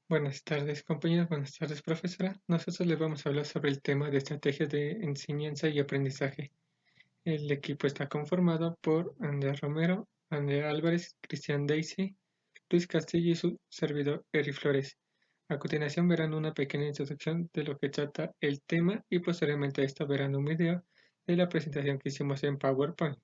Buenas tardes, compañeros. Buenas tardes, profesora. Nosotros les vamos a hablar sobre el tema de estrategias de enseñanza y aprendizaje. El equipo está conformado por Andrea Romero, Andrea Álvarez, Cristian Daisy, Luis Castillo y su servidor Eri Flores. A continuación verán una pequeña introducción de lo que trata el tema y posteriormente a esto verán un video de la presentación que hicimos en PowerPoint.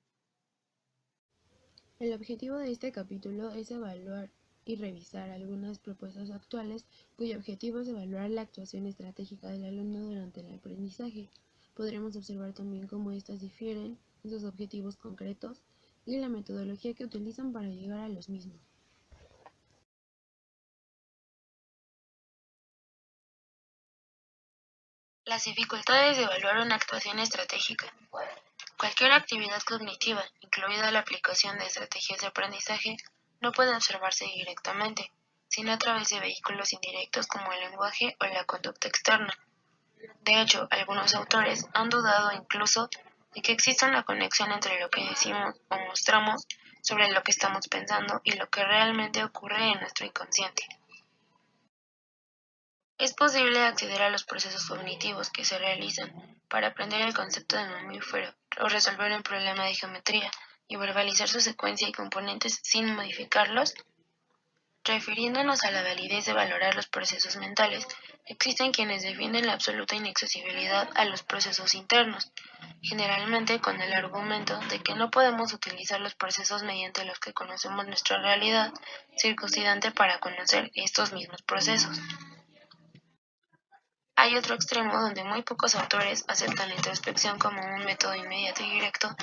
El objetivo de este capítulo es evaluar y revisar algunas propuestas actuales cuyo objetivo es evaluar la actuación estratégica del alumno durante el aprendizaje. Podremos observar también cómo éstas difieren en sus objetivos concretos y la metodología que utilizan para llegar a los mismos. Las dificultades de evaluar una actuación estratégica. Cualquier actividad cognitiva, incluida la aplicación de estrategias de aprendizaje, no puede observarse directamente, sino a través de vehículos indirectos como el lenguaje o la conducta externa. De hecho, algunos autores han dudado incluso de que exista una conexión entre lo que decimos o mostramos sobre lo que estamos pensando y lo que realmente ocurre en nuestro inconsciente. Es posible acceder a los procesos cognitivos que se realizan para aprender el concepto de mamífero o resolver un problema de geometría y verbalizar su secuencia y componentes sin modificarlos. Refiriéndonos a la validez de valorar los procesos mentales, existen quienes defienden la absoluta inaccesibilidad a los procesos internos, generalmente con el argumento de que no podemos utilizar los procesos mediante los que conocemos nuestra realidad circuncidante para conocer estos mismos procesos. Hay otro extremo donde muy pocos autores aceptan la introspección como un método inmediato y directo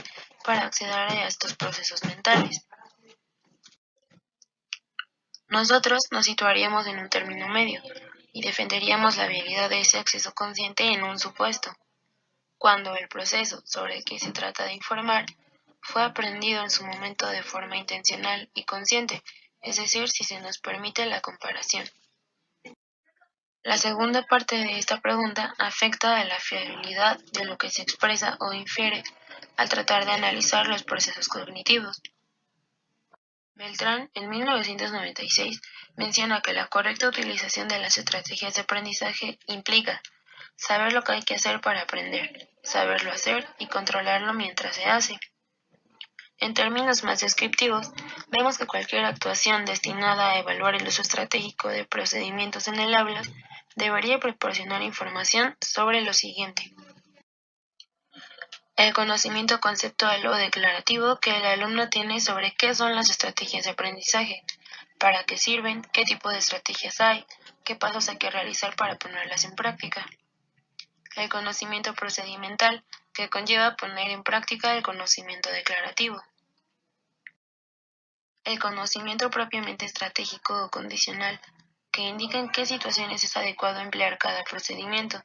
para acceder a estos procesos mentales. Nosotros nos situaríamos en un término medio y defenderíamos la viabilidad de ese acceso consciente en un supuesto, cuando el proceso sobre el que se trata de informar fue aprendido en su momento de forma intencional y consciente, es decir, si se nos permite la comparación. La segunda parte de esta pregunta afecta a la fiabilidad de lo que se expresa o infiere al tratar de analizar los procesos cognitivos. Beltrán, en 1996, menciona que la correcta utilización de las estrategias de aprendizaje implica saber lo que hay que hacer para aprender, saberlo hacer y controlarlo mientras se hace. En términos más descriptivos, vemos que cualquier actuación destinada a evaluar el uso estratégico de procedimientos en el aula debería proporcionar información sobre lo siguiente: el conocimiento conceptual o declarativo que el alumno tiene sobre qué son las estrategias de aprendizaje, para qué sirven, qué tipo de estrategias hay, qué pasos hay que realizar para ponerlas en práctica. El conocimiento procedimental, que conlleva poner en práctica el conocimiento declarativo. El conocimiento propiamente estratégico o condicional, que indica en qué situaciones es adecuado emplear cada procedimiento,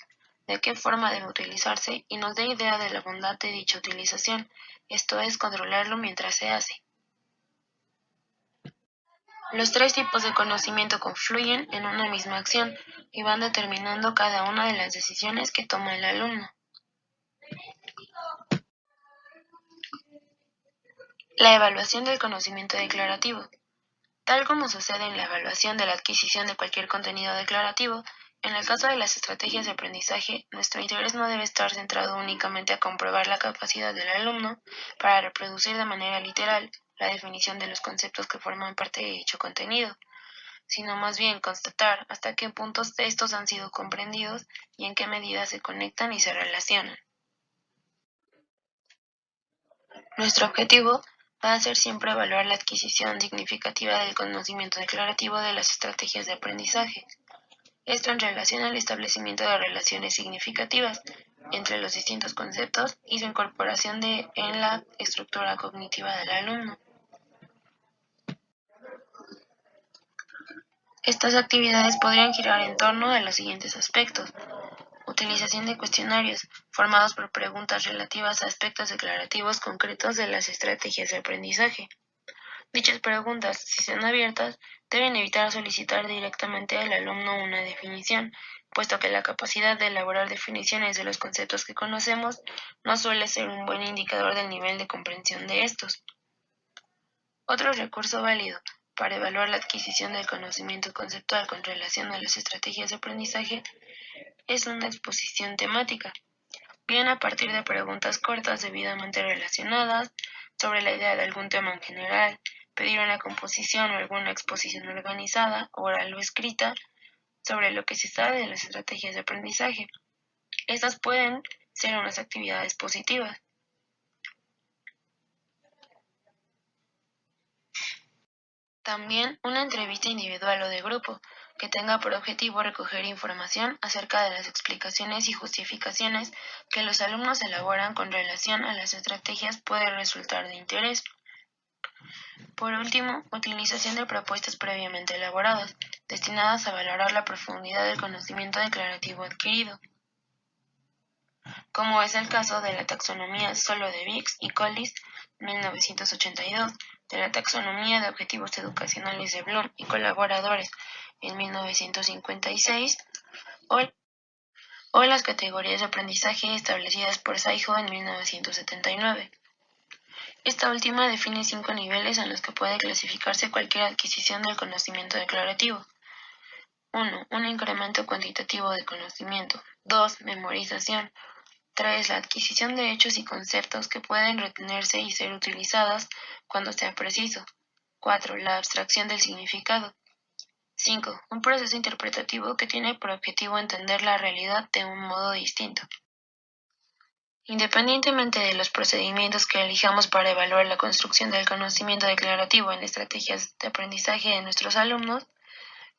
de qué forma debe utilizarse y nos dé idea de la bondad de dicha utilización, esto es, controlarlo mientras se hace. Los tres tipos de conocimiento confluyen en una misma acción y van determinando cada una de las decisiones que toma el alumno. La evaluación del conocimiento declarativo. Tal como sucede en la evaluación de la adquisición de cualquier contenido declarativo, en el caso de las estrategias de aprendizaje, nuestro interés no debe estar centrado únicamente a comprobar la capacidad del alumno para reproducir de manera literal la definición de los conceptos que forman parte de dicho contenido, sino más bien constatar hasta qué puntos estos han sido comprendidos y en qué medida se conectan y se relacionan. Nuestro objetivo va a ser siempre evaluar la adquisición significativa del conocimiento declarativo de las estrategias de aprendizaje. Esto en relación al establecimiento de relaciones significativas entre los distintos conceptos y su incorporación en la estructura cognitiva del alumno. Estas actividades podrían girar en torno a los siguientes aspectos: utilización de cuestionarios, formados por preguntas relativas a aspectos declarativos concretos de las estrategias de aprendizaje. Dichas preguntas, si son abiertas, deben evitar solicitar directamente al alumno una definición, puesto que la capacidad de elaborar definiciones de los conceptos que conocemos no suele ser un buen indicador del nivel de comprensión de estos. Otro recurso válido para evaluar la adquisición del conocimiento conceptual con relación a las estrategias de aprendizaje es una exposición temática, bien a partir de preguntas cortas debidamente relacionadas sobre la idea de algún tema en general, pedir una composición o alguna exposición organizada, oral o escrita, sobre lo que se sabe de las estrategias de aprendizaje. Estas pueden ser unas actividades positivas. También una entrevista individual o de grupo, que tenga por objetivo recoger información acerca de las explicaciones y justificaciones que los alumnos elaboran con relación a las estrategias puede resultar de interés. Por último, utilización de propuestas previamente elaboradas, destinadas a valorar la profundidad del conocimiento declarativo adquirido, como es el caso de la taxonomía solo de Biggs y Collis, 1982, de la taxonomía de objetivos educacionales de Bloom y colaboradores, en 1956, o las categorías de aprendizaje establecidas por Saijo en 1979. Esta última define 5 niveles en los que puede clasificarse cualquier adquisición del conocimiento declarativo. 1. Un incremento cuantitativo de conocimiento. 2. Memorización. 3. La adquisición de hechos y conceptos que pueden retenerse y ser utilizados cuando sea preciso. 4. La abstracción del significado. 5. Un proceso interpretativo que tiene por objetivo entender la realidad de un modo distinto. Independientemente de los procedimientos que elijamos para evaluar la construcción del conocimiento declarativo en estrategias de aprendizaje de nuestros alumnos,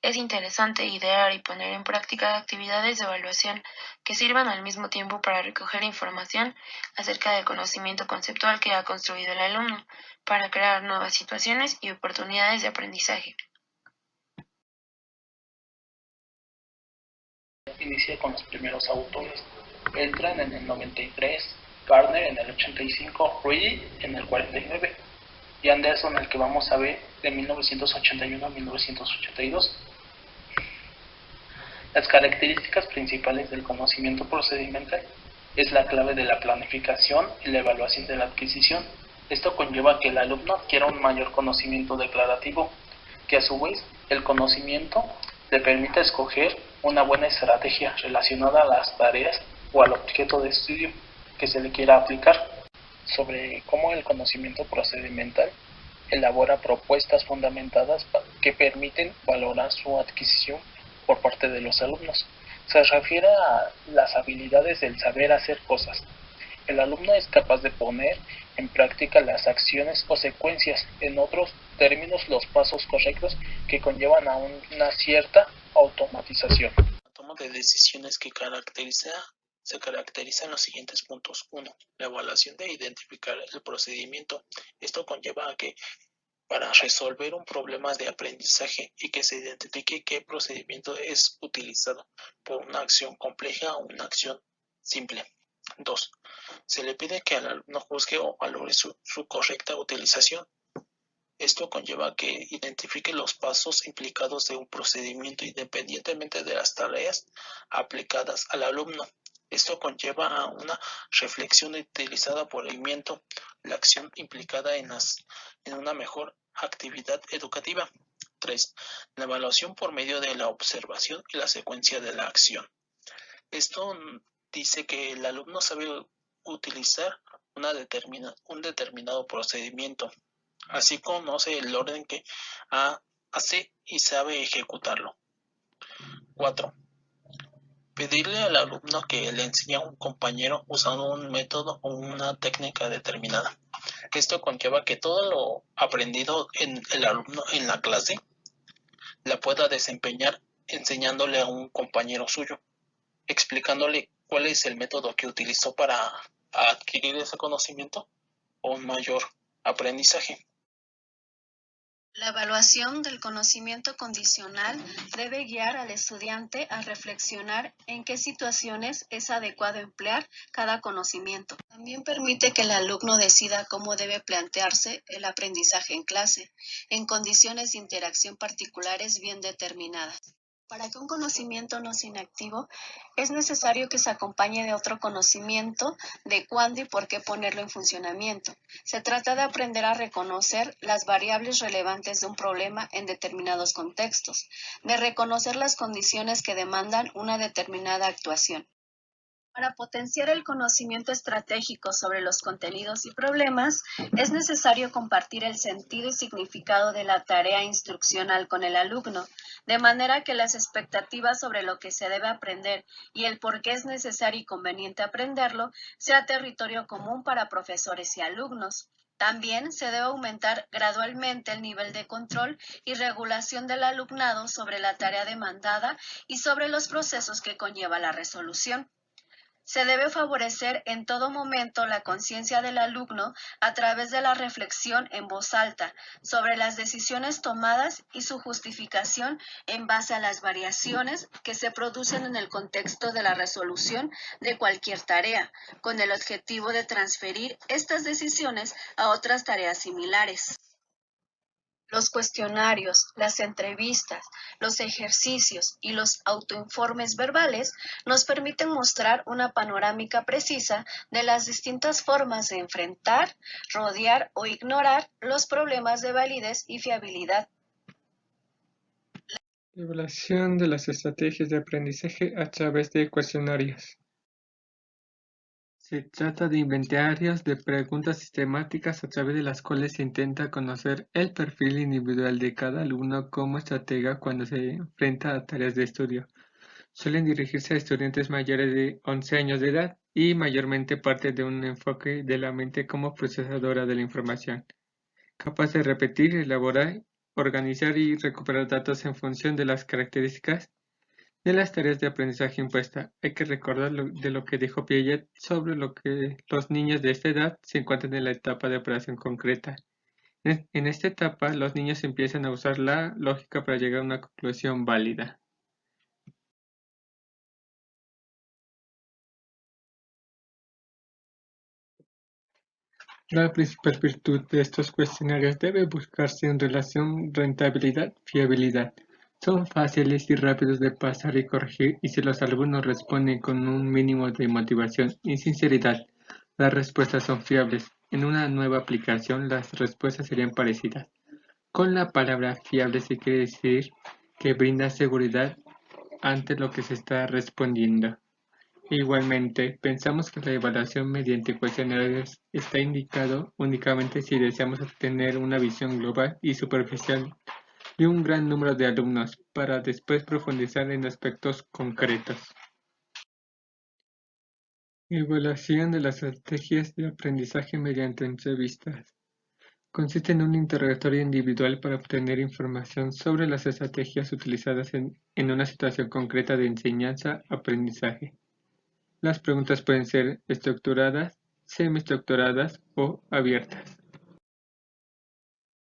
es interesante idear y poner en práctica actividades de evaluación que sirvan al mismo tiempo para recoger información acerca del conocimiento conceptual que ha construido el alumno, para crear nuevas situaciones y oportunidades de aprendizaje. Inicia con los primeros autores. Beltran en el 93, Gardner en el 85, Reilly en el 49 y Anderson, el que vamos a ver, de 1981 a 1982. Las características principales del conocimiento procedimental es la clave de la planificación y la evaluación de la adquisición. Esto conlleva que el alumno adquiera un mayor conocimiento declarativo, que a su vez el conocimiento le permita escoger una buena estrategia relacionada a las tareas o al objeto de estudio que se le quiera aplicar. Sobre cómo el conocimiento procedimental elabora propuestas fundamentadas que permiten valorar su adquisición por parte de los alumnos. Se refiere a las habilidades del saber hacer cosas. El alumno es capaz de poner en práctica las acciones o secuencias, en otros términos los pasos correctos que conllevan a una cierta automatización. La toma de decisiones que se caracteriza en los siguientes puntos. 1. La evaluación de identificar el procedimiento. Esto conlleva a que para resolver un problema de aprendizaje y que se identifique qué procedimiento es utilizado por una acción compleja o una acción simple. 2. Se le pide que al alumno juzgue o valore su correcta utilización. Esto conlleva que identifique los pasos implicados de un procedimiento independientemente de las tareas aplicadas al alumno. Esto conlleva a una reflexión utilizada por el miento, la acción implicada en una mejor actividad educativa. 3. La evaluación por medio de la observación y la secuencia de la acción. Esto dice que el alumno sabe utilizar un determinado procedimiento, así conoce el orden que hace y sabe ejecutarlo. 4. Pedirle al alumno que le enseñe a un compañero usando un método o una técnica determinada. Esto conlleva que todo lo aprendido en el alumno en la clase la pueda desempeñar enseñándole a un compañero suyo, explicándole cuál es el método que utilizó para adquirir ese conocimiento o un mayor aprendizaje. La evaluación del conocimiento condicional debe guiar al estudiante a reflexionar en qué situaciones es adecuado emplear cada conocimiento. También permite que el alumno decida cómo debe plantearse el aprendizaje en clase, en condiciones de interacción particulares bien determinadas. Para que un conocimiento no sea inactivo, es necesario que se acompañe de otro conocimiento de cuándo y por qué ponerlo en funcionamiento. Se trata de aprender a reconocer las variables relevantes de un problema en determinados contextos, de reconocer las condiciones que demandan una determinada actuación. Para potenciar el conocimiento estratégico sobre los contenidos y problemas, es necesario compartir el sentido y significado de la tarea instruccional con el alumno, de manera que las expectativas sobre lo que se debe aprender y el por qué es necesario y conveniente aprenderlo sea territorio común para profesores y alumnos. También se debe aumentar gradualmente el nivel de control y regulación del alumnado sobre la tarea demandada y sobre los procesos que conlleva la resolución. Se debe favorecer en todo momento la conciencia del alumno a través de la reflexión en voz alta sobre las decisiones tomadas y su justificación en base a las variaciones que se producen en el contexto de la resolución de cualquier tarea, con el objetivo de transferir estas decisiones a otras tareas similares. Los cuestionarios, las entrevistas, los ejercicios y los autoinformes verbales nos permiten mostrar una panorámica precisa de las distintas formas de enfrentar, rodear o ignorar los problemas de validez y fiabilidad. Evaluación de las estrategias de aprendizaje a través de cuestionarios. Se trata de inventarios de preguntas sistemáticas a través de las cuales se intenta conocer el perfil individual de cada alumno como estratega cuando se enfrenta a tareas de estudio. Suelen dirigirse a estudiantes mayores de 11 años de edad y mayormente parte de un enfoque de la mente como procesadora de la información, capaz de repetir, elaborar, organizar y recuperar datos en función de las características de las tareas de aprendizaje impuesta. Hay que recordar de lo que dijo Piaget sobre lo que los niños de esta edad se encuentran en la etapa de operación concreta. En esta etapa, los niños empiezan a usar la lógica para llegar a una conclusión válida. La principal virtud de estos cuestionarios debe buscarse en relación rentabilidad-fiabilidad. Son fáciles y rápidos de pasar y corregir, y si los alumnos responden con un mínimo de motivación y sinceridad, las respuestas son fiables. En una nueva aplicación, las respuestas serían parecidas. Con la palabra fiable se quiere decir que brinda seguridad ante lo que se está respondiendo. Igualmente, pensamos que la evaluación mediante cuestionarios está indicado únicamente si deseamos obtener una visión global y superficial de un gran número de alumnos para después profundizar en aspectos concretos. Evaluación de las estrategias de aprendizaje mediante entrevistas. Consiste en un interrogatorio individual para obtener información sobre las estrategias utilizadas en una situación concreta de enseñanza-aprendizaje. Las preguntas pueden ser estructuradas, semiestructuradas o abiertas.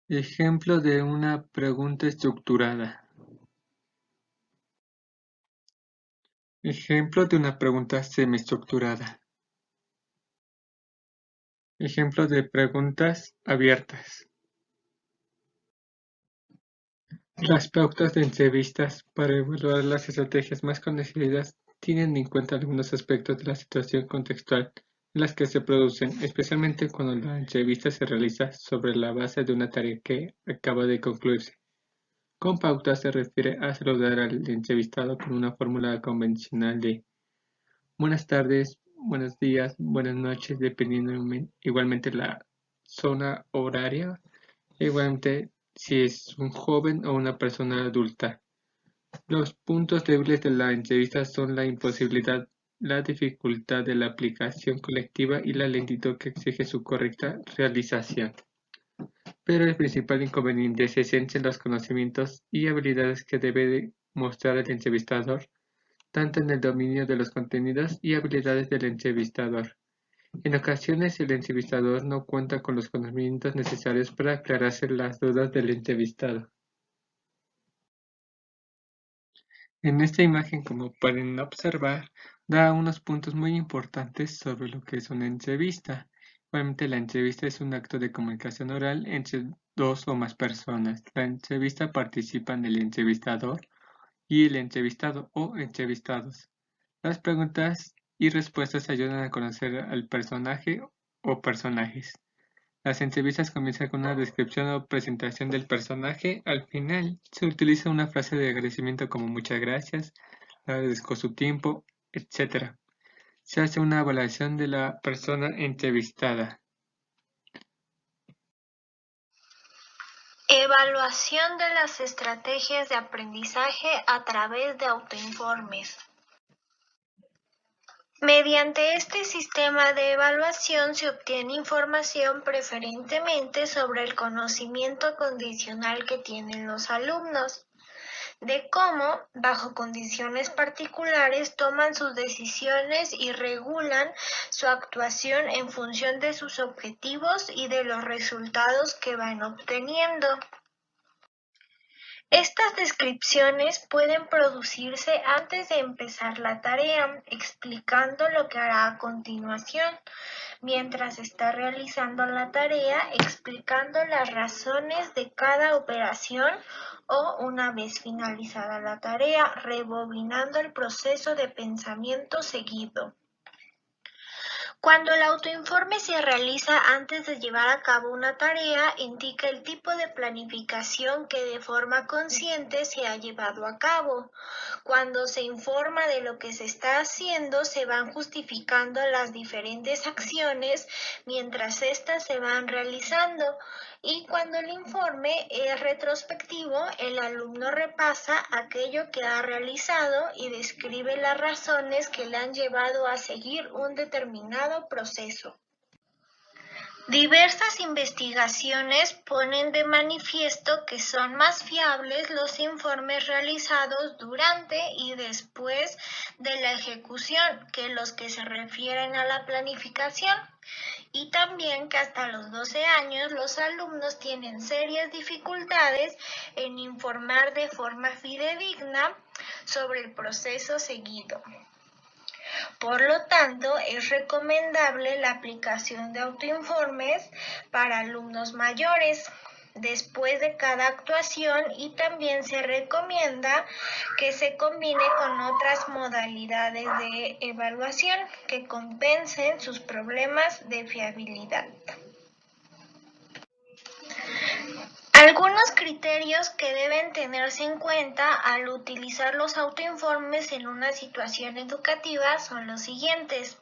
Ejemplo de una pregunta estructurada. Ejemplo de una pregunta semiestructurada. Ejemplo de preguntas abiertas. Las pautas de entrevistas para evaluar las estrategias más conocidas tienen en cuenta algunos aspectos de la situación contextual en las que se producen, especialmente cuando la entrevista se realiza sobre la base de una tarea que acaba de concluirse. Con pauta se refiere a saludar al entrevistado con una fórmula convencional de buenas tardes, buenos días, buenas noches, dependiendo igualmente la zona horaria, igualmente si es un joven o una persona adulta. Los puntos débiles de la entrevista son la imposibilidad, la dificultad de la aplicación colectiva y la lentitud que exige su correcta realización. Pero el principal inconveniente se centra en los conocimientos y habilidades que debe mostrar el entrevistador, tanto en el dominio de los contenidos y habilidades del entrevistador. En ocasiones el entrevistador no cuenta con los conocimientos necesarios para aclararse las dudas del entrevistado. En esta imagen, como pueden observar, da unos puntos muy importantes sobre lo que es una entrevista. Obviamente la entrevista es un acto de comunicación oral entre dos o más personas. La entrevista participan el entrevistador y el entrevistado o entrevistados. Las preguntas y respuestas ayudan a conocer al personaje o personajes. Las entrevistas comienzan con una descripción o presentación del personaje. Al final se utiliza una frase de agradecimiento como muchas gracias, le agradezco su tiempo, etc. Se hace una evaluación de la persona entrevistada. Evaluación de las estrategias de aprendizaje a través de autoinformes. Mediante este sistema de evaluación se obtiene información preferentemente sobre el conocimiento condicional que tienen los alumnos, de cómo, bajo condiciones particulares, toman sus decisiones y regulan su actuación en función de sus objetivos y de los resultados que van obteniendo. Estas descripciones pueden producirse antes de empezar la tarea, explicando lo que hará a continuación, mientras está realizando la tarea, explicando las razones de cada operación o una vez finalizada la tarea, rebobinando el proceso de pensamiento seguido. Cuando el autoinforme se realiza antes de llevar a cabo una tarea, indica el tipo de planificación que de forma consciente se ha llevado a cabo. Cuando se informa de lo que se está haciendo, se van justificando las diferentes acciones mientras éstas se van realizando. Y cuando el informe es retrospectivo, el alumno repasa aquello que ha realizado y describe las razones que le han llevado a seguir un determinado proceso. Diversas investigaciones ponen de manifiesto que son más fiables los informes realizados durante y después de la ejecución que los que se refieren a la planificación, y también que hasta los 12 años los alumnos tienen serias dificultades en informar de forma fidedigna sobre el proceso seguido. Por lo tanto, es recomendable la aplicación de autoinformes para alumnos mayores después de cada actuación, y también se recomienda que se combine con otras modalidades de evaluación que compensen sus problemas de fiabilidad. Algunos criterios que deben tenerse en cuenta al utilizar los autoinformes en una situación educativa son los siguientes.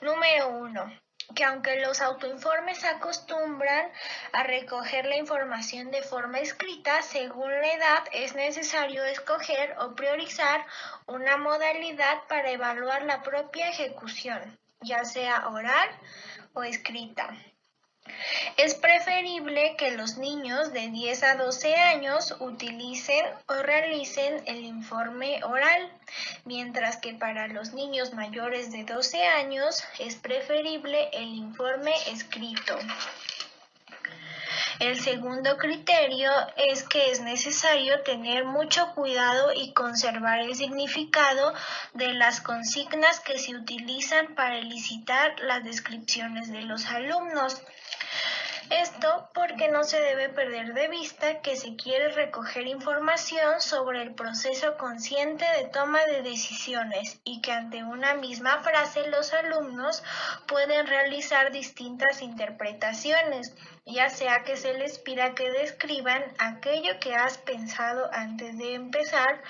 Número 1. Que aunque los autoinformes acostumbran a recoger la información de forma escrita, según la edad es necesario escoger o priorizar una modalidad para evaluar la propia ejecución, ya sea oral o escrita. Es preferible que los niños de 10 a 12 años utilicen o realicen el informe oral, mientras que para los niños mayores de 12 años es preferible el informe escrito. El segundo criterio es que es necesario tener mucho cuidado y conservar el significado de las consignas que se utilizan para elicitar las descripciones de los alumnos. Esto porque no se debe perder de vista que se quiere recoger información sobre el proceso consciente de toma de decisiones y que ante una misma frase los alumnos pueden realizar distintas interpretaciones, ya sea que se les pida que describan aquello que has pensado antes de empezar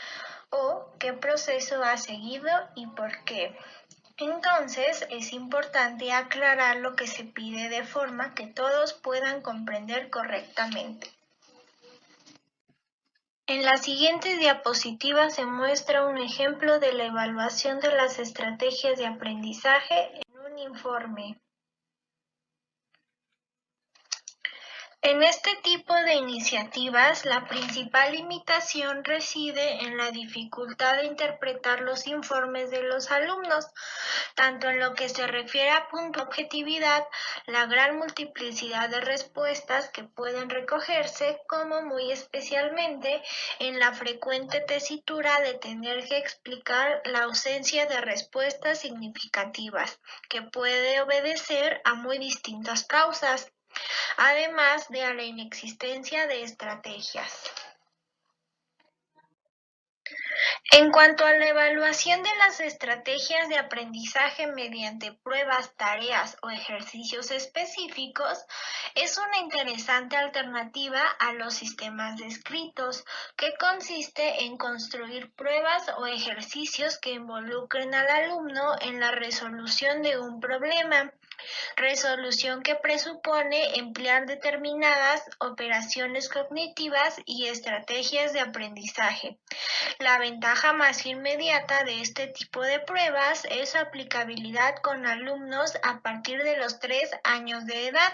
o qué proceso has seguido y por qué. Entonces, es importante aclarar lo que se pide de forma que todos puedan comprender correctamente. En la siguiente diapositiva se muestra un ejemplo de la evaluación de las estrategias de aprendizaje en un informe. En este tipo de iniciativas, la principal limitación reside en la dificultad de interpretar los informes de los alumnos, tanto en lo que se refiere a punto de objetividad, la gran multiplicidad de respuestas que pueden recogerse, como muy especialmente en la frecuente tesitura de tener que explicar la ausencia de respuestas significativas, que puede obedecer a muy distintas causas, además de a la inexistencia de estrategias. En cuanto a la evaluación de las estrategias de aprendizaje mediante pruebas, tareas o ejercicios específicos, es una interesante alternativa a los sistemas descritos, que consiste en construir pruebas o ejercicios que involucren al alumno en la resolución de un problema. Resolución que presupone emplear determinadas operaciones cognitivas y estrategias de aprendizaje. La ventaja más inmediata de este tipo de pruebas es su aplicabilidad con alumnos a partir de los 3 años de edad.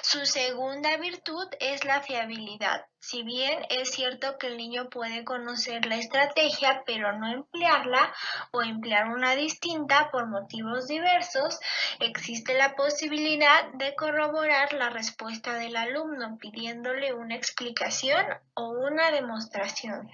Su segunda virtud es la fiabilidad. Si bien es cierto que el niño puede conocer la estrategia pero no emplearla o emplear una distinta por motivos diversos, existe la posibilidad de corroborar la respuesta del alumno pidiéndole una explicación o una demostración.